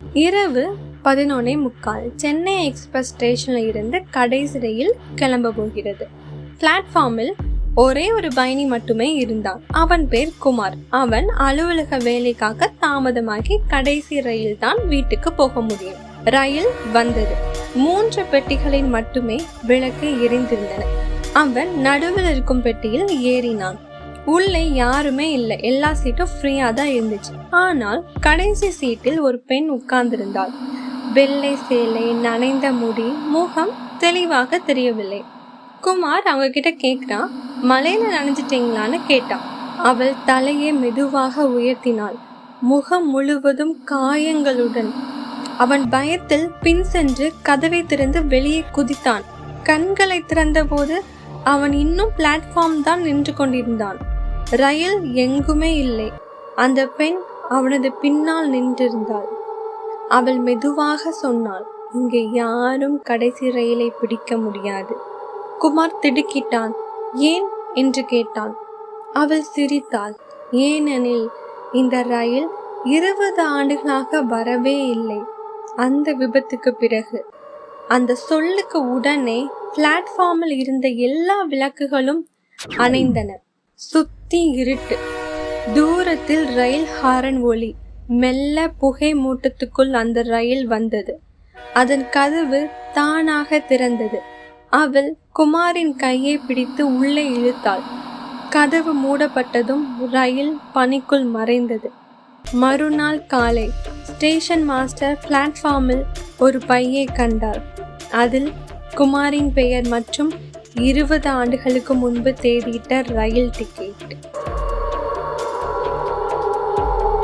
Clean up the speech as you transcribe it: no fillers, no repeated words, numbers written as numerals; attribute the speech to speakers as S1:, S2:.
S1: இரவு 11:45 சென்னை எக்ஸ்பிரஸ் ஸ்டேஷனில் இருந்து கடைசி ரயில் கிளம்ப போகிறது. பிளாட்ஃபார்மில் ஒரே ஒரு பயணி மட்டுமே இருந்தான். அவன் பேர் குமார். அவன் அலுவலக வேலைக்காக தாமதமாகி கடைசி ரயில் தான் வீட்டுக்கு போக முடியும். ரயில் வந்தது. 3 பெட்டிகளில் மட்டுமே விளக்கு எரிந்திருந்தன. அவன் நடுவில் இருக்கும் பெட்டியில் ஏறினான். உள்ளே யாருமே இல்லை. எல்லா சீட்டும் ஃப்ரீயா தான் இருந்துச்சு. ஆனால் கடைசி சீட்டில் ஒரு பெண் உட்கார்ந்திருந்தாள். வெள்ளை சேலை, நனைந்த முடி, முகம் தெளிவாக தெரியவில்லை. குமார் அவங்க கிட்ட கேட்கிறான், மலையில நனைஞ்சிட்டீங்களான்னு கேட்டான். அவள் தலையை மெதுவாக உயர்த்தினாள். முகம் முழுவதும் காயங்களுடன். அவன் பயத்தில் பின் சென்று கதவை திறந்து வெளியே குதித்தான். கண்களை திறந்த போது அவன் இன்னும் பிளாட்ஃபார்ம் தான் நின்று கொண்டிருந்தான். ரயில் எங்குமே இல்லை. அந்த பெண் அவனது பின்னால் நின்றிருந்தாள். அவள் மெதுவாக சொன்னாள், இங்கே யாரும் கடைசி ரயிலை பிடிக்க முடியாது. குமார் திடுக்கிட்டான். ஏன் என்று கேட்டான். அவள் சிரித்தாள். ஏனெனில் இந்த ரயில் 20 ஆண்டுகளாக வரவே இல்லை. அந்த விபத்துக்கு பிறகு. அந்த சொல்லுக்கு உடனே பிளாட்ஃபார்மில் இருந்த எல்லா விளக்குகளும் அணைந்தன. சுத்தி இருட்டு. தூரத்தில் ரயில் ஹாரன் ஒலி. மெல்ல புகை மூட்டத்துக்குள் அந்த ரயில் வந்தது. அதன் கதவு தானாக திறந்தது. அவள் குமாரின் கையை பிடித்து உள்ளே இழுத்தாள். கதவு மூடப்பட்டதும் ரயில் பனிக்குள் மறைந்தது. மறுநாள் காலை ஸ்டேஷன் மாஸ்டர் பிளாட்ஃபார்மில் ஒரு பையை கண்டார். அதில் குமாரின் பெயர் மற்றும் 20 ஆண்டுகளுக்கு முன்பு தேதியிட்ட ரயில் டிக்கெட்.